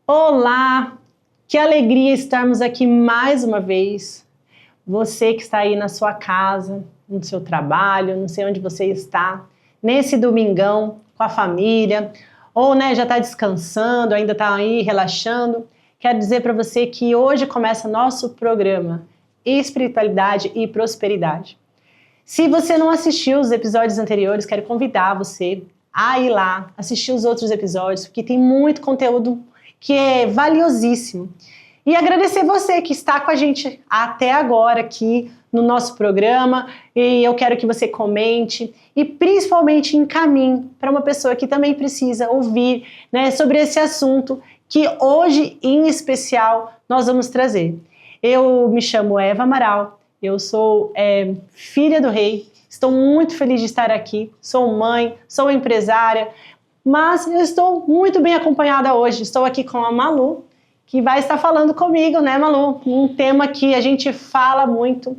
Olá, que alegria estarmos aqui mais uma vez. Você que está aí na sua casa, no seu trabalho, não sei onde você está, nesse domingão com a família, ou já está descansando, ainda está aí relaxando. Quero dizer para você que hoje começa nosso programa Espiritualidade e Prosperidade. Se você não assistiu os episódios anteriores, quero convidar você a ir lá, assistir os outros episódios, porque tem muito conteúdo que é valiosíssimo. E agradecer você que está com a gente até agora aqui no nosso programa. E eu quero que você comente e principalmente encaminhe para uma pessoa que também precisa ouvir, sobre esse assunto que hoje, em especial, nós vamos trazer. Eu me chamo Eva Amaral, eu sou filha do rei, estou muito feliz de estar aqui, sou mãe, sou empresária, mas eu estou muito bem acompanhada hoje. Estou aqui com a Malu, que vai estar falando comigo, né, Malu? Um tema que a gente fala muito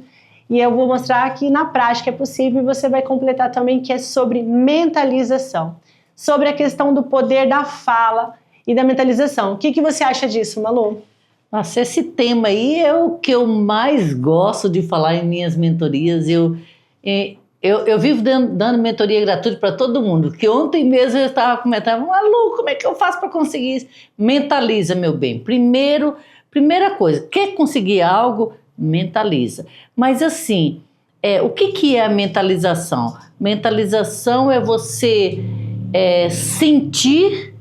e eu vou mostrar que na prática é possível e você vai completar também, que é sobre mentalização, sobre a questão do poder da fala e da mentalização. O que você acha disso, Malu? Nossa, esse tema aí é o que eu mais gosto de falar em minhas mentorias. Eu vivo dando mentoria gratuita para todo mundo, que ontem mesmo eu estava comentando, Malu, como é que eu faço para conseguir isso? Mentaliza, meu bem. Primeira coisa, quer conseguir algo? Mentaliza. Mas assim, o que é a mentalização? Mentalização é você sentir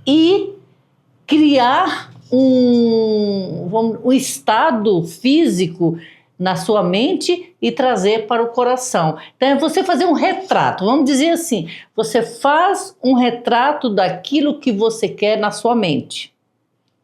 e criar um estado físico na sua mente e trazer para o coração. Então é você fazer um retrato, vamos dizer assim, você faz um retrato daquilo que você quer na sua mente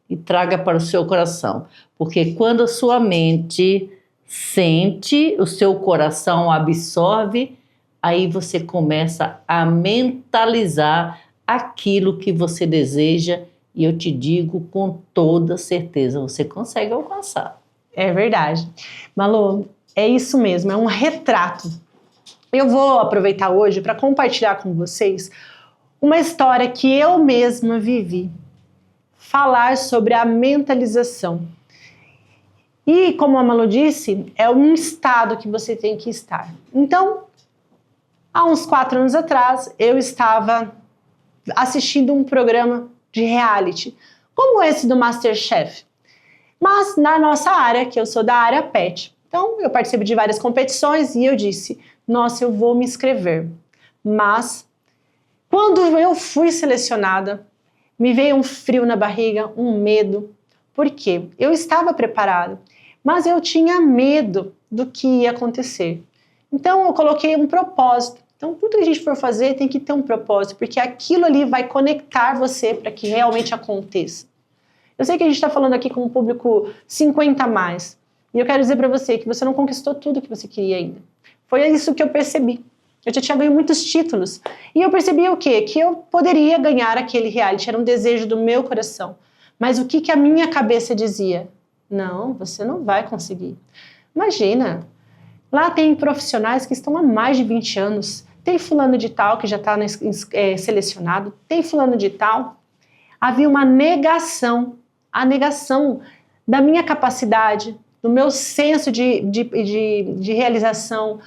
e traga para o seu coração, porque quando a sua mente sente, o seu coração absorve, aí você começa a mentalizar aquilo que você deseja e eu te digo com toda certeza, você consegue alcançar. É verdade. Malu, é isso mesmo, é um retrato. Eu vou aproveitar hoje para compartilhar com vocês uma história que eu mesma vivi. Falar sobre a mentalização. E, como a Malu disse, é um estado que você tem que estar. Então, há uns 4 anos atrás, eu estava assistindo um programa de reality, como esse do MasterChef. Mas na nossa área, que eu sou da área pet. Então, eu participo de várias competições e eu disse, nossa, eu vou me inscrever. Mas, quando eu fui selecionada, me veio um frio na barriga, um medo. Por quê? Eu estava preparada, mas eu tinha medo do que ia acontecer. Então, eu coloquei um propósito. Então, tudo que a gente for fazer tem que ter um propósito, porque aquilo ali vai conectar você para que realmente aconteça. Eu sei que a gente está falando aqui com um público 50 a mais. E eu quero dizer para você que você não conquistou tudo que você queria ainda. Foi isso que eu percebi. Eu já tinha ganho muitos títulos. E eu percebi o quê? Que eu poderia ganhar aquele reality. Era um desejo do meu coração. Mas o que a minha cabeça dizia? Não, você não vai conseguir. Imagina, lá tem profissionais que estão há mais de 20 anos. Tem fulano de tal que já está selecionado. Tem fulano de tal. Havia uma negação. A negação da minha capacidade, do meu senso de realização,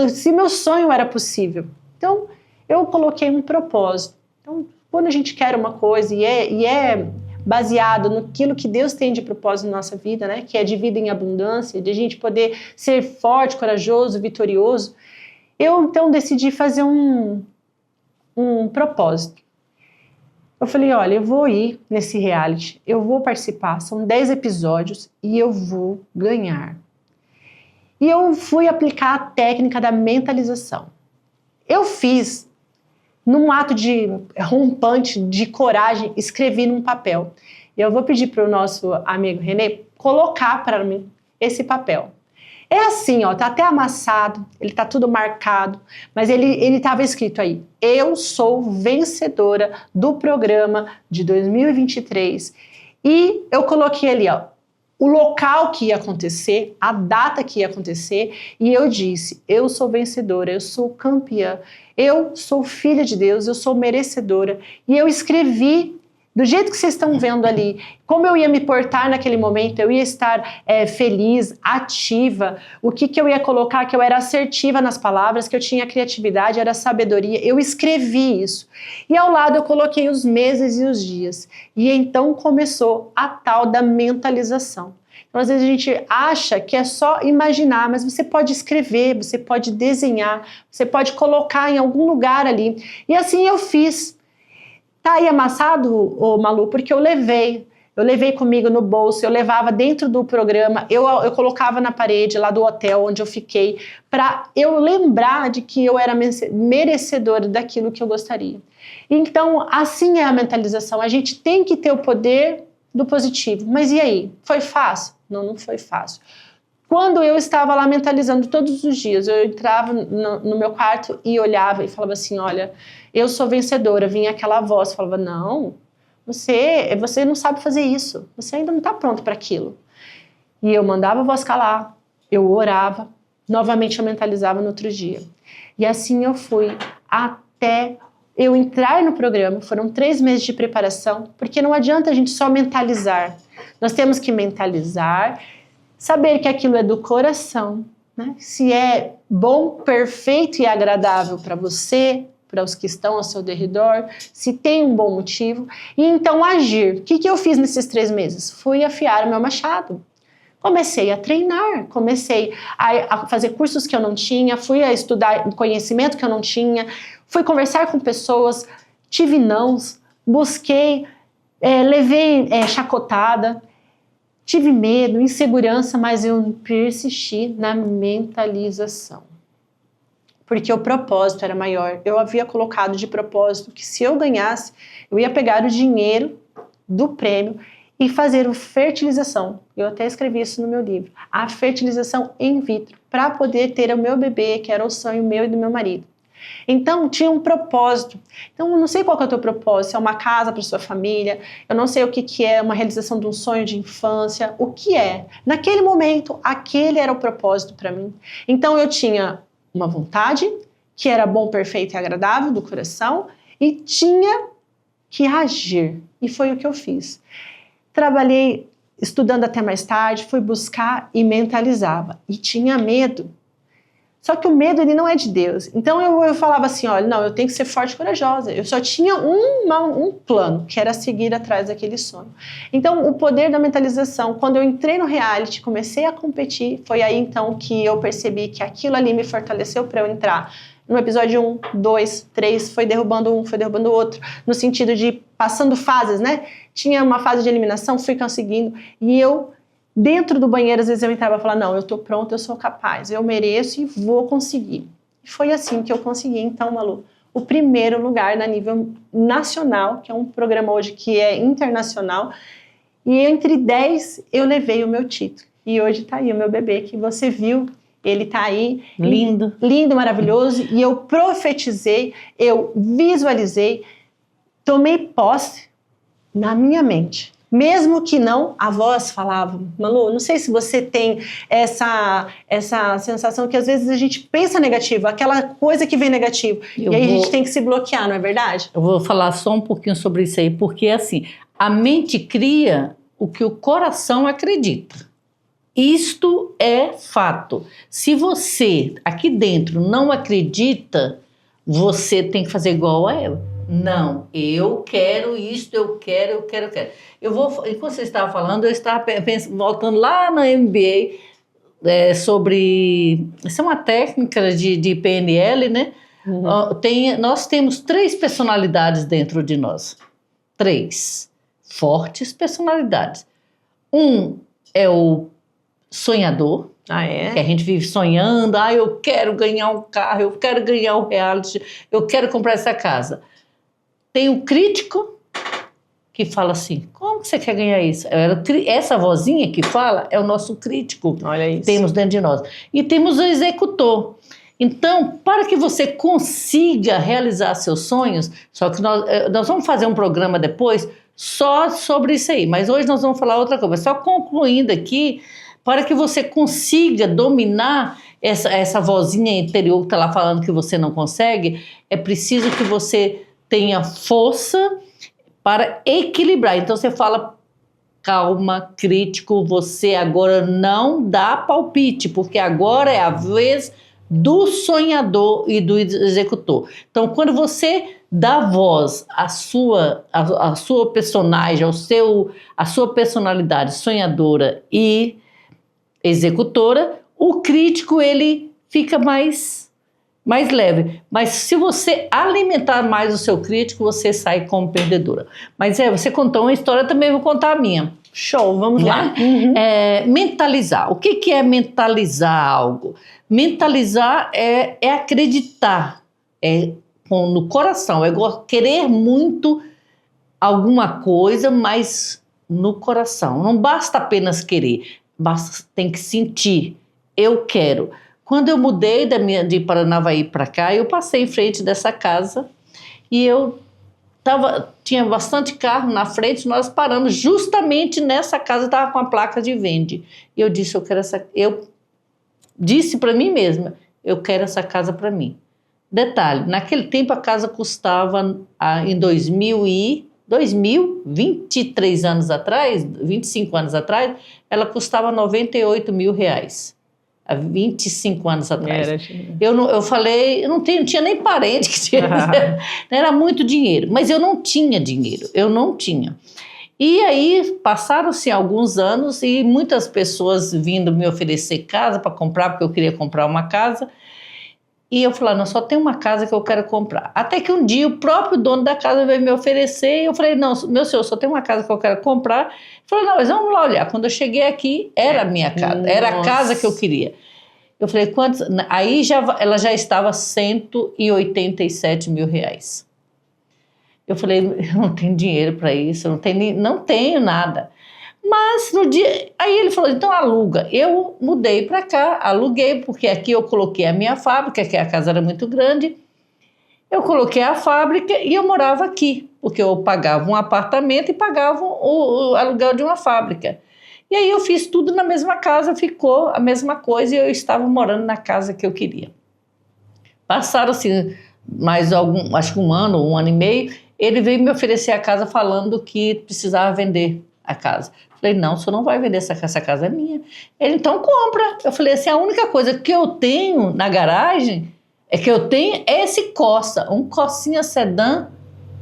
se meu sonho era possível. Então, eu coloquei um propósito. Então, quando a gente quer uma coisa e é baseado naquilo que Deus tem de propósito na nossa vida, que é de vida em abundância, de a gente poder ser forte, corajoso, vitorioso, eu então decidi fazer um propósito. Eu falei, olha, eu vou ir nesse reality, eu vou participar, são 10 episódios e eu vou ganhar. E eu fui aplicar a técnica da mentalização. Eu fiz, num ato de rompante, de coragem, escrevi num papel. E eu vou pedir para o nosso amigo Renê colocar para mim esse papel. É assim, ó, tá até amassado, ele tá tudo marcado, mas ele estava escrito aí, eu sou vencedora do programa de 2023 e eu coloquei ali, ó, o local que ia acontecer, a data que ia acontecer e eu disse, eu sou vencedora, eu sou campeã, eu sou filha de Deus, eu sou merecedora e eu escrevi do jeito que vocês estão vendo ali, como eu ia me portar naquele momento, eu ia estar feliz, ativa, o que eu ia colocar, que eu era assertiva nas palavras, que eu tinha criatividade, era sabedoria, eu escrevi isso. E ao lado eu coloquei os meses e os dias. E então começou a tal da mentalização. Então, às vezes a gente acha que é só imaginar, mas você pode escrever, você pode desenhar, você pode colocar em algum lugar ali. E assim eu fiz. Tá aí amassado, ô Malu, porque eu levei comigo no bolso, eu levava dentro do programa, eu colocava na parede lá do hotel onde eu fiquei, para eu lembrar de que eu era merecedora daquilo que eu gostaria. Então, assim é a mentalização, a gente tem que ter o poder do positivo. Mas e aí? Foi fácil? Não foi fácil. Quando eu estava lá mentalizando todos os dias, eu entrava no meu quarto e olhava e falava assim, olha, eu sou vencedora. Vinha aquela voz, falava, não, você não sabe fazer isso, você ainda não está pronto para aquilo. E eu mandava a voz calar, eu orava, novamente eu mentalizava no outro dia. E assim eu fui até eu entrar no programa. Foram 3 meses de preparação, porque não adianta a gente só mentalizar. Nós temos que mentalizar, saber que aquilo é do coração, né? Se é bom, perfeito e agradável para você, para os que estão ao seu derredor, se tem um bom motivo, e então agir. O que eu fiz nesses 3 meses? Fui afiar o meu machado. Comecei a treinar, comecei a fazer cursos que eu não tinha, fui a estudar conhecimento que eu não tinha, fui conversar com pessoas, tive nãos, busquei, levei chacotada, tive medo, insegurança, mas eu persisti na mentalização. Porque o propósito era maior. Eu havia colocado de propósito que se eu ganhasse, eu ia pegar o dinheiro do prêmio e fazer a fertilização. Eu até escrevi isso no meu livro. A fertilização in vitro, para poder ter o meu bebê, que era o sonho meu e do meu marido. Então, tinha um propósito. Então, eu não sei qual que é o teu propósito, se é uma casa para sua família, eu não sei o que é uma realização de um sonho de infância, o que é. Naquele momento, aquele era o propósito para mim. Então, eu tinha uma vontade, que era bom, perfeito e agradável do coração, e tinha que agir. E foi o que eu fiz. Trabalhei estudando até mais tarde, fui buscar e mentalizava. E tinha medo. Só que o medo, ele não é de Deus. Então eu falava assim, olha, não, eu tenho que ser forte e corajosa. Eu só tinha um plano, que era seguir atrás daquele sonho. Então o poder da mentalização, quando eu entrei no reality, comecei a competir, foi aí então que eu percebi que aquilo ali me fortaleceu para eu entrar no episódio 1, 2, 3, foi derrubando um, foi derrubando o outro, no sentido de passando fases, né? Tinha uma fase de eliminação, fui conseguindo, e eu, dentro do banheiro, às vezes eu entrava e falava, não, eu tô pronta, eu sou capaz, eu mereço e vou conseguir. E foi assim que eu consegui, então, Malu, o primeiro lugar na nível nacional, que é um programa hoje que é internacional, e entre 10 eu levei o meu título. E hoje tá aí o meu bebê, que você viu, ele tá aí. Lindo. Lindo, maravilhoso, e eu profetizei, eu visualizei, tomei posse na minha mente. Mesmo que não, a voz falava. Malu, não sei se você tem essa sensação que às vezes a gente pensa negativo, aquela coisa que vem negativo. E aí a gente tem que se bloquear, não é verdade? Eu vou falar só um pouquinho sobre isso aí, porque assim, a mente cria o que o coração acredita. Isto é fato. Se você aqui dentro não acredita, você tem que fazer igual a ela. Não, eu quero isto, eu quero. Enquanto você estava falando, eu estava voltando lá na MBA sobre... Isso é uma técnica de PNL, né? Uhum. Nós temos 3 personalidades dentro de nós. 3 fortes personalidades. Um é o sonhador. Ah, é? Que a gente vive sonhando. Eu quero ganhar um carro, eu quero ganhar um reality, eu quero comprar essa casa. Tem o crítico que fala assim, como você quer ganhar isso? Essa vozinha que fala é o nosso crítico. Olha isso. Temos dentro de nós. E temos o executor. Então, para que você consiga realizar seus sonhos, só que nós vamos fazer um programa depois só sobre isso aí, mas hoje nós vamos falar outra coisa. Só concluindo aqui, para que você consiga dominar essa vozinha interior que está lá falando que você não consegue, é preciso que você tenha força para equilibrar. Então você fala, calma, crítico, você agora não dá palpite, porque agora é a vez do sonhador e do executor. Então, quando você dá voz à sua personagem, à sua personalidade sonhadora e executora, o crítico ele fica mais leve. Mas se você alimentar mais o seu crítico, você sai como perdedora. Mas você contou uma história, também vou contar a minha. Show, vamos lá. Mentalizar. O que é mentalizar algo? Mentalizar é acreditar, no coração, é querer muito alguma coisa, mas no coração. Não basta apenas querer, tem que sentir. Eu quero. Quando eu mudei de Paranavaí para cá, eu passei em frente dessa casa e tinha bastante carro na frente, nós paramos justamente nessa casa, estava com a placa de vende. E eu disse, eu disse para mim mesma, eu quero essa casa para mim. Detalhe, naquele tempo a casa custava, em 23 anos atrás, 25 anos atrás, ela custava R$98 mil. Há 25 anos atrás. Eu falei, eu não tinha nem parente que tinha. Era muito dinheiro, mas eu não tinha dinheiro, eu não tinha. E aí passaram-se alguns anos e muitas pessoas vindo me oferecer casa para comprar, porque eu queria comprar uma casa. E eu falei, não, só tem uma casa que eu quero comprar. Até que um dia o próprio dono da casa veio me oferecer e eu falei, não, meu senhor, só tem uma casa que eu quero comprar. Ele falou, não, mas vamos lá olhar. Quando eu cheguei aqui, era a minha casa, era a casa que eu queria. Eu falei, quantos? Aí ela já estava R$187 mil. Eu falei, eu não tenho dinheiro para isso, eu não tenho nada. Mas no dia, aí ele falou, então aluga. Eu mudei para cá, aluguei, porque aqui eu coloquei a minha fábrica, que a casa era muito grande. Eu coloquei a fábrica e eu morava aqui, porque eu pagava um apartamento e pagava o aluguel de uma fábrica. E aí eu fiz tudo na mesma casa, ficou a mesma coisa e eu estava morando na casa que eu queria. Passaram assim, acho que um ano e meio, ele veio me oferecer a casa falando que precisava vender a casa. Falei, não, o senhor não vai vender essa casa é minha. Ele, então compra. Eu falei assim, a única coisa que eu tenho na garagem é esse Corsa, um Corsinha sedã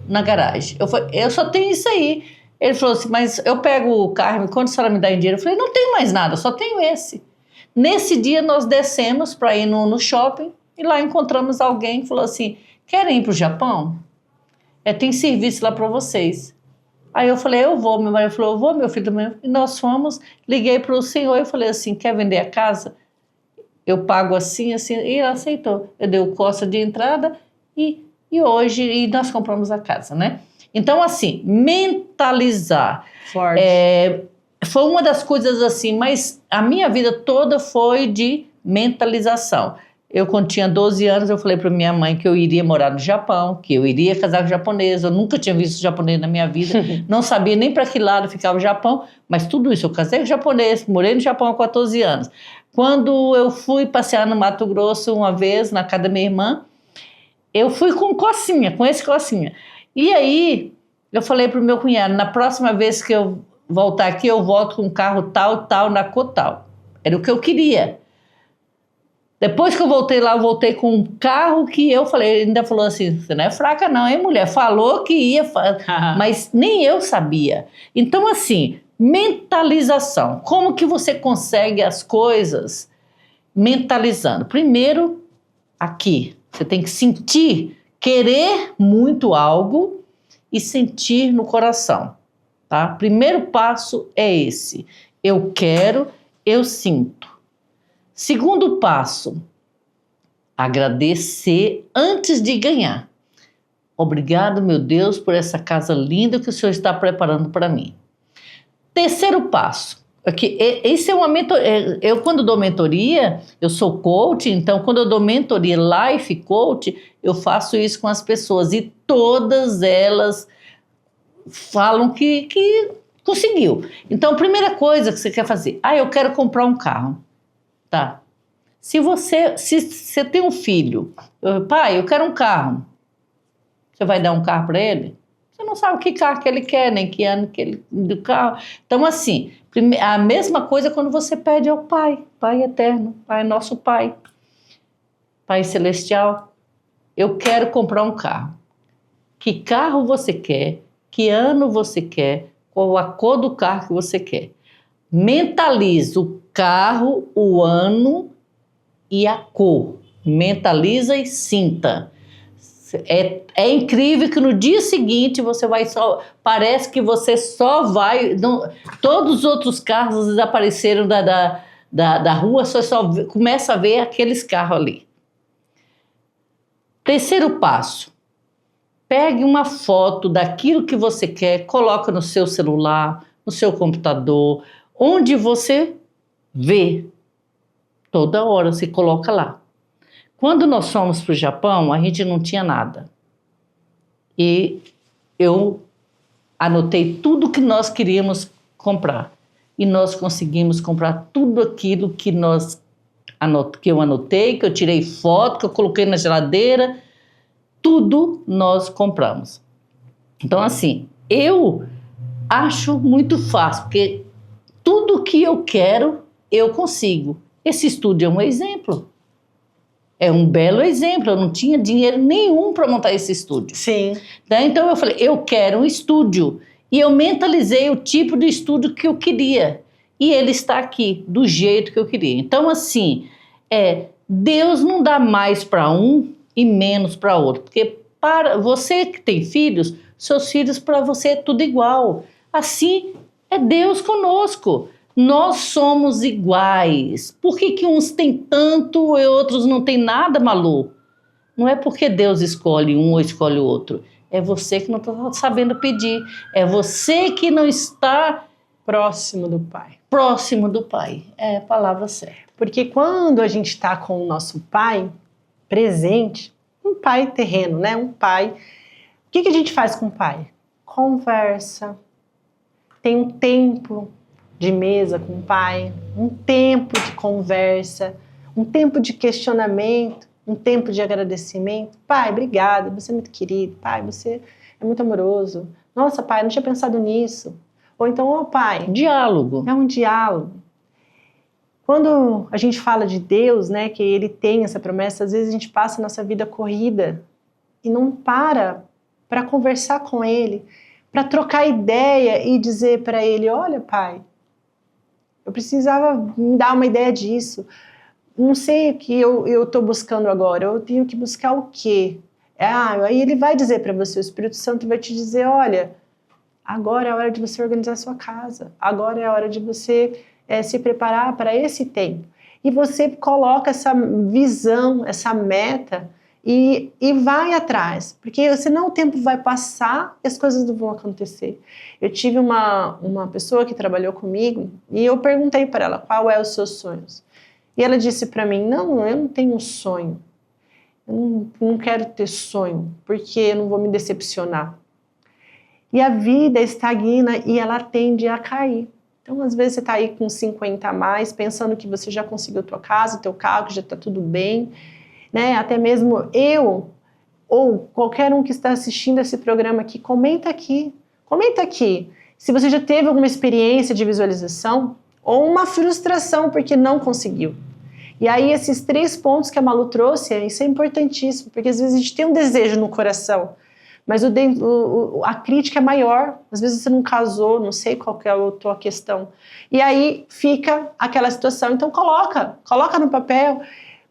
na garagem. Eu só tenho isso aí. Ele falou assim, mas eu pego o carro, quando a senhora me dá em dinheiro? Eu falei, não tenho mais nada, só tenho esse. Nesse dia nós descemos para ir no shopping e lá encontramos alguém que falou assim, querem ir para o Japão? Tem serviço lá para vocês. Aí eu falei, eu vou. Meu marido falou, eu vou, meu filho também. E nós fomos, liguei para o senhor e falei assim, quer vender a casa? Eu pago assim, e ele aceitou. Eu dei o Costa de entrada e hoje nós compramos a casa, né? Então, assim, mentalizar. Forte. Foi uma das coisas assim, mas a minha vida toda foi de mentalização. Quando tinha 12 anos, eu falei para minha mãe que eu iria morar no Japão, que eu iria casar com japonês. Eu nunca tinha visto japonês na minha vida, não sabia nem para que lado ficava o Japão, mas tudo isso, eu casei com japonês, morei no Japão há 14 anos. Quando eu fui passear no Mato Grosso uma vez, na casa da minha irmã, eu fui com esse Corsinha. E aí, eu falei para o meu cunhado, na próxima vez que eu voltar aqui, eu volto com um carro tal, na cor tal. Era o que eu queria. Depois que eu voltei lá, eu voltei com um carro que eu falei, ele ainda falou assim, você não é fraca não, hein, mulher? Falou que ia, mas nem eu sabia. Então, assim, mentalização. Como que você consegue as coisas mentalizando? Primeiro, aqui, você tem que sentir, querer muito algo e sentir no coração, tá? Primeiro passo é esse. Eu quero, eu sinto. Segundo passo, agradecer antes de ganhar. Obrigado, meu Deus, por essa casa linda que o Senhor está preparando para mim. Terceiro passo, esse é uma mentoria. Eu, quando dou mentoria, eu sou coach, então quando eu dou mentoria life coach, eu faço isso com as pessoas e todas elas falam que conseguiu. Então, a primeira coisa que você quer fazer, eu quero comprar um carro. Tá. Se você tem um filho, pai, eu quero um carro. Você vai dar um carro para ele? Você não sabe que carro que ele quer, nem que ano que ele do carro. Então, assim, a mesma coisa quando você pede ao Pai, Pai eterno, Pai nosso Pai, Pai celestial. Eu quero comprar um carro. Que carro você quer? Que ano você quer? Qual a cor do carro que você quer? Mentaliza o carro, o ano e a cor. Mentaliza e sinta. É incrível que no dia seguinte você vai só. Parece que você só vai. Não, todos os outros carros desapareceram da rua, você só começa a ver aqueles carros ali. Terceiro passo. Pegue uma foto daquilo que você quer, coloca no seu celular, no seu computador, onde você vê. Toda hora você coloca lá. Quando nós fomos para o Japão, a gente não tinha nada. E eu anotei tudo que nós queríamos comprar. E nós conseguimos comprar tudo aquilo que eu anotei, que eu tirei foto, que eu coloquei na geladeira. Tudo nós compramos. Então, assim, eu acho muito fácil, porque tudo que eu quero, eu consigo. Esse estúdio é um exemplo. É um belo exemplo. Eu não tinha dinheiro nenhum para montar esse estúdio. Sim. Então eu falei, eu quero um estúdio. E eu mentalizei o tipo de estúdio que eu queria. E ele está aqui, do jeito que eu queria. Então, assim, Deus não dá mais para um e menos para outro. Porque para você que tem filhos, seus filhos para você é tudo igual. Assim é Deus conosco. Nós somos iguais. Por que uns têm tanto e outros não têm nada, Malu? Não é porque Deus escolhe um ou escolhe o outro. É você que não está sabendo pedir. É você que não está próximo do Pai. Próximo do Pai. É a palavra certa. Porque quando a gente está com o nosso Pai presente, um Pai terreno, né? Um Pai. O que a gente faz com o Pai? Conversa. Tem um tempo de mesa com o Pai, um tempo de conversa, um tempo de questionamento, um tempo de agradecimento. Pai, obrigada, você é muito querido. Pai, você é muito amoroso. Nossa, Pai, não tinha pensado nisso. Ou então, Pai... Diálogo. É um diálogo. Quando a gente fala de Deus, né, que Ele tem essa promessa, às vezes a gente passa a nossa vida corrida e não para conversar com Ele, para trocar ideia e dizer para Ele, olha, Pai, eu precisava me dar uma ideia disso. Não sei o que eu estou buscando agora. Eu tenho que buscar o quê? Aí ele vai dizer para você, o Espírito Santo vai te dizer, olha, agora é a hora de você organizar a sua casa. Agora é a hora de você se preparar para esse tempo. E você coloca essa visão, essa meta e vai atrás. Porque senão o tempo vai passar e as coisas não vão acontecer. Eu tive uma pessoa que trabalhou comigo e eu perguntei para ela qual é os seus sonhos. E ela disse para mim, não, eu não tenho um sonho. Eu não quero ter sonho, porque eu não vou me decepcionar. E a vida estagna e ela tende a cair. Então, às vezes, você está aí com 50 a mais, pensando que você já conseguiu a tua casa, o teu carro, que já está tudo bem. Né? Até mesmo eu, ou qualquer um que está assistindo esse programa aqui, comenta aqui. Comenta aqui se você já teve alguma experiência de visualização ou uma frustração porque não conseguiu. E aí esses 3 pontos que a Malu trouxe, isso é importantíssimo, porque às vezes a gente tem um desejo no coração, mas a crítica é maior, às vezes você não casou, não sei qual que é a tua questão. E aí fica aquela situação, então coloca no papel,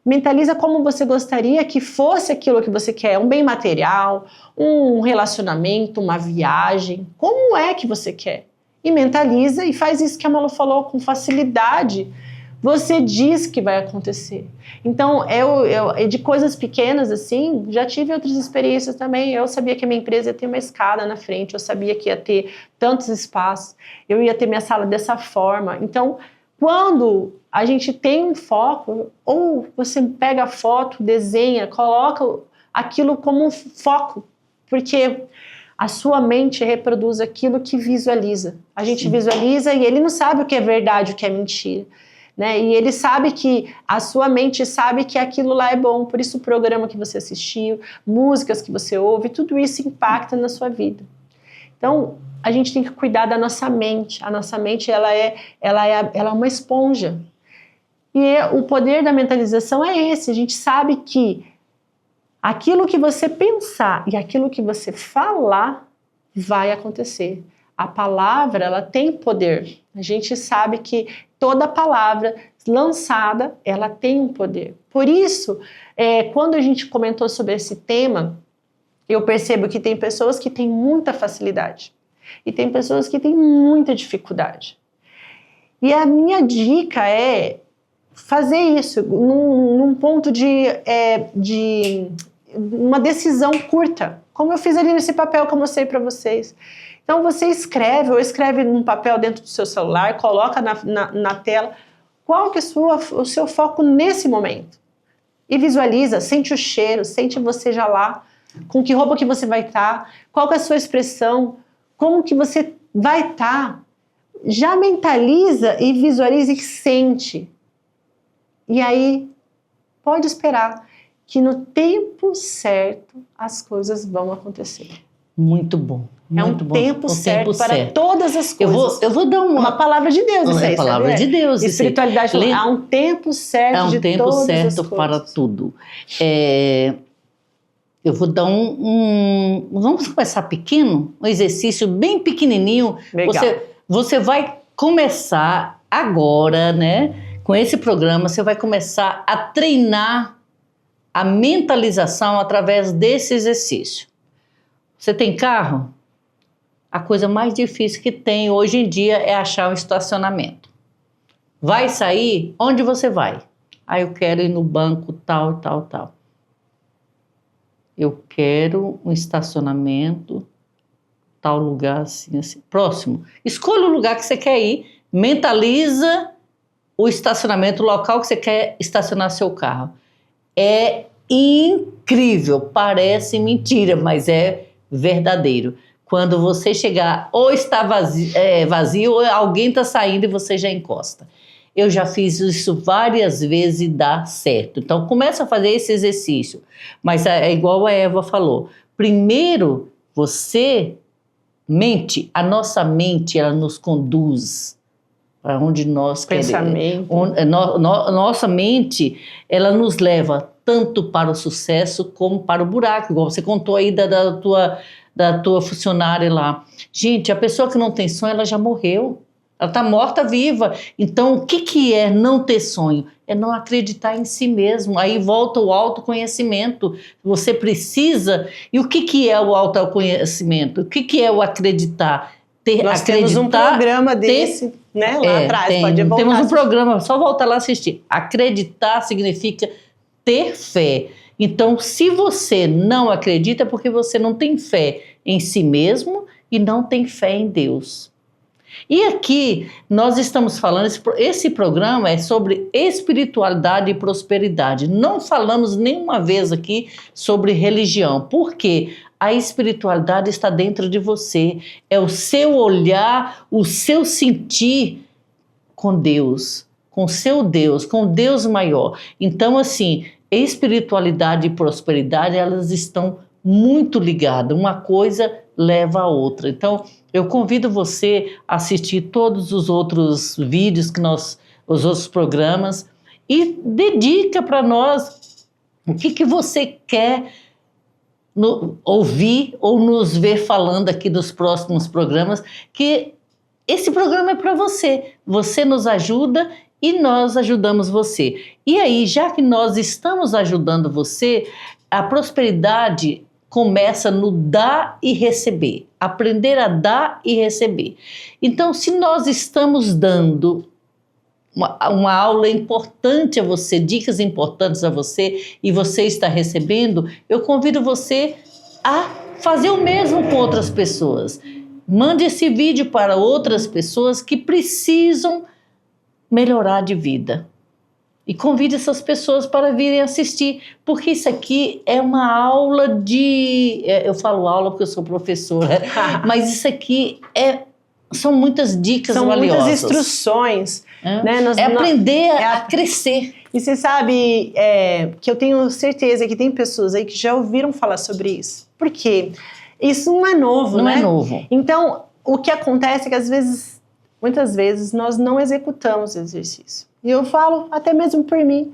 mentaliza como você gostaria que fosse aquilo que você quer, um bem material, um relacionamento, uma viagem, como é que você quer? E mentaliza e faz isso que a Malu falou com facilidade. Você diz que vai acontecer. Então, eu de coisas pequenas assim, já tive outras experiências também. Eu sabia que a minha empresa ia ter uma escada na frente, eu sabia que ia ter tantos espaços, eu ia ter minha sala dessa forma. Então, quando a gente tem um foco, ou você pega a foto, desenha, coloca aquilo como um foco, porque a sua mente reproduz aquilo que visualiza. A gente Sim. visualiza e ele não sabe o que é verdade, o que é mentira. Né? E ele sabe que, a sua mente sabe que aquilo lá é bom, por isso o programa que você assistiu, músicas que você ouve, tudo isso impacta na sua vida. Então, a gente tem que cuidar da nossa mente. A nossa mente, ela é uma esponja. E o poder da mentalização é esse. A gente sabe que aquilo que você pensar e aquilo que você falar vai acontecer. A palavra, ela tem poder. A gente sabe que toda palavra lançada, ela tem um poder. Por isso, quando a gente comentou sobre esse tema, eu percebo que tem pessoas que têm muita facilidade e tem pessoas que têm muita dificuldade. E a minha dica é fazer isso num ponto de uma decisão curta, como eu fiz ali nesse papel que eu mostrei para vocês. Então você escreve, ou escreve num papel dentro do seu celular, coloca na tela, qual que é o seu foco nesse momento. E visualiza, sente o cheiro, sente você já lá, com que roupa que você vai estar, qual que é a sua expressão, como que você vai estar. Já mentaliza e visualiza e sente. E aí, pode esperar que no tempo certo as coisas vão acontecer. Muito bom. Muito bom. Tempo certo para todas as coisas. Eu vou dar uma palavra de Deus. É a palavra de Deus. Espiritualidade. Há um tempo certo de todas as coisas. Há um tempo certo para tudo. Eu vou dar vamos começar pequeno, um exercício bem pequenininho. Legal. Você vai começar agora, né? Com esse programa, você vai começar a treinar a mentalização através desse exercício. Você tem carro? A coisa mais difícil que tem hoje em dia é achar um estacionamento. Vai sair? Onde você vai? Eu quero ir no banco tal. Eu quero um estacionamento, tal lugar, assim. Próximo. Escolha o lugar que você quer ir, mentaliza o estacionamento, o local que você quer estacionar seu carro. É incrível, parece mentira, mas é verdadeiro. Quando você chegar, ou está vazio, ou alguém está saindo e você já encosta. Eu já fiz isso várias vezes e dá certo. Então, começa a fazer esse exercício. Mas é igual a Eva falou. Primeiro, você mente. A nossa mente, ela nos conduz para onde nós queremos. Nossa mente, ela nos leva tanto para o sucesso como para o buraco. Igual você contou aí da tua funcionária lá. Gente, a pessoa que não tem sonho, ela já morreu. Ela está morta viva. Então, o que é não ter sonho? É não acreditar em si mesmo. Aí volta o autoconhecimento. Você precisa... E o que é o autoconhecimento? O que é o acreditar? Nós temos um programa desse, né? Lá atrás, pode voltar. Temos um programa, só voltar lá e assistir. Acreditar significa ter fé. Então, se você não acredita, é porque você não tem fé em si mesmo e não tem fé em Deus. E aqui nós estamos falando, esse programa é sobre espiritualidade e prosperidade. Não falamos nenhuma vez aqui sobre religião, porque a espiritualidade está dentro de você. É o seu olhar, o seu sentir com Deus, com seu Deus, com Deus maior. Então, assim, espiritualidade e prosperidade, elas estão muito ligadas. Uma coisa leva a outra. Então, eu convido você a assistir todos os outros vídeos, os outros programas, e dedica para nós o que você quer ouvir ou nos ver falando aqui nos próximos programas, que esse programa é para você. Você nos ajuda e nós ajudamos você. E aí, já que nós estamos ajudando você, a prosperidade começa no dar e receber. Aprender a dar e receber. Então, se nós estamos dando uma aula importante a você, dicas importantes a você, e você está recebendo, eu convido você a fazer o mesmo com outras pessoas. Mande esse vídeo para outras pessoas que precisam melhorar de vida. E convide essas pessoas para virem assistir, porque isso aqui é uma aula de... Eu falo aula porque eu sou professora, mas isso aqui são muitas dicas valiosas. São muitas instruções. Né? Aprender a crescer. E você sabe que eu tenho certeza que tem pessoas aí que já ouviram falar sobre isso. Por quê? Isso não é novo, Não né? é novo. Então, o que acontece é que muitas vezes, nós não executamos o exercício. E eu falo até mesmo por mim.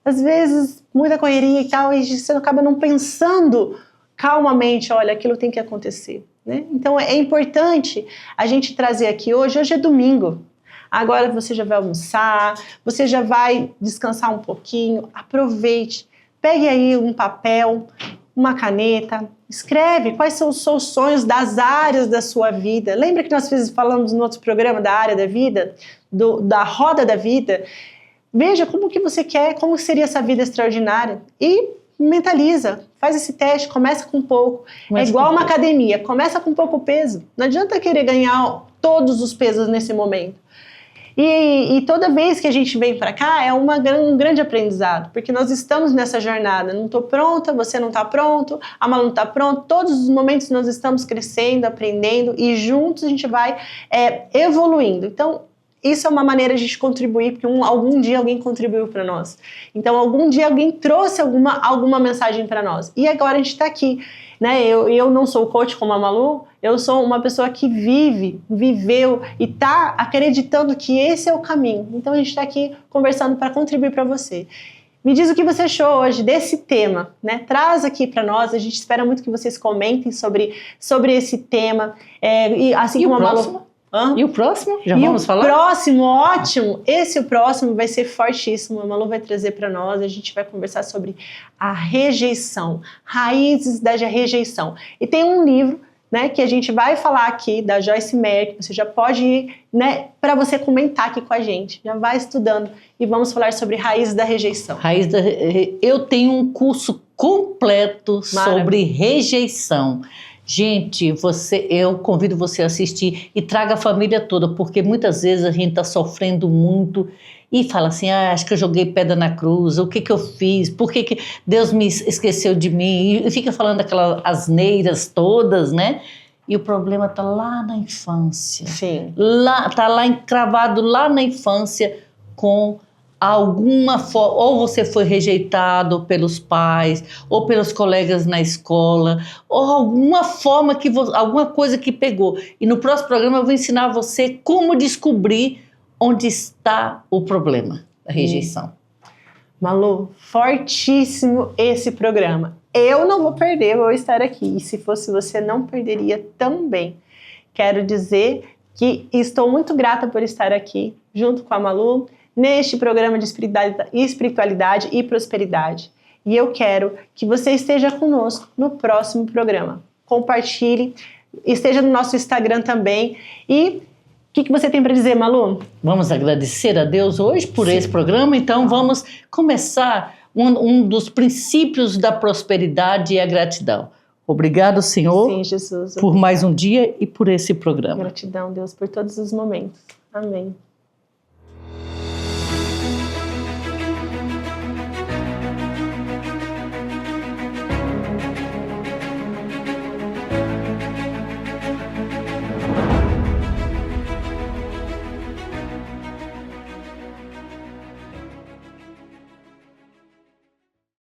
Às vezes, muita correria e tal, e você acaba não pensando calmamente, olha, aquilo tem que acontecer, né? Então, é importante a gente trazer aqui hoje é domingo. Agora você já vai almoçar, você já vai descansar um pouquinho, aproveite, pegue aí um papel, uma caneta, escreve quais são os seus sonhos das áreas da sua vida. Lembra que nós falamos no outro programa da área da vida, da roda da vida? Veja como que você quer, como seria essa vida extraordinária e mentaliza, faz esse teste, começa com pouco. É igual uma academia, começa com pouco peso. Não adianta querer ganhar todos os pesos nesse momento. E toda vez que a gente vem para cá é um grande aprendizado, porque nós estamos nessa jornada. Não estou pronta, você não está pronto, a Malu não está pronta. Todos os momentos nós estamos crescendo, aprendendo e juntos a gente vai evoluindo. Então, isso é uma maneira de a gente contribuir, porque algum dia alguém contribuiu para nós. Então, algum dia alguém trouxe alguma mensagem para nós. E agora a gente está aqui. Né? Eu não sou coach como a Malu, eu sou uma pessoa que viveu e está acreditando que esse é o caminho. Então a gente está aqui conversando para contribuir para você. Me diz o que você achou hoje desse tema, né? Traz aqui para nós, a gente espera muito que vocês comentem sobre esse tema. E assim como a Malu... E o próximo? Já vamos falar? O próximo, ótimo! O próximo vai ser fortíssimo. A Malu vai trazer para nós, a gente vai conversar sobre a rejeição, raízes da rejeição. E tem um livro, né, que a gente vai falar aqui, da Joyce Meyer, que você já pode ir, né, para você comentar aqui com a gente. Já vai estudando e vamos falar sobre raízes da rejeição. Eu tenho um curso completo sobre rejeição. Gente, eu convido você a assistir e traga a família toda, porque muitas vezes a gente está sofrendo muito e fala assim, acho que eu joguei pedra na cruz, o que eu fiz, por que Deus me esqueceu de mim, e fica falando aquelas asneiras todas, né? E o problema está lá na infância. Sim. Está lá encravado lá na infância com alguma forma, ou você foi rejeitado pelos pais, ou pelos colegas na escola, ou alguma coisa que pegou. E no próximo programa eu vou ensinar você como descobrir onde está o problema da rejeição. Malu, fortíssimo esse programa. Eu não vou perder, vou estar aqui. E se fosse você, não perderia também. Quero dizer que estou muito grata por estar aqui, junto com a Malu, neste programa de espiritualidade e prosperidade. E eu quero que você esteja conosco no próximo programa. Compartilhe, esteja no nosso Instagram também. E o que você tem para dizer, Malu? Vamos agradecer a Deus hoje por esse programa. Então vamos começar um dos princípios da prosperidade e a gratidão. Obrigado, Senhor, sim, Jesus, por mais um dia e por esse programa. Gratidão, Deus, por todos os momentos. Amém.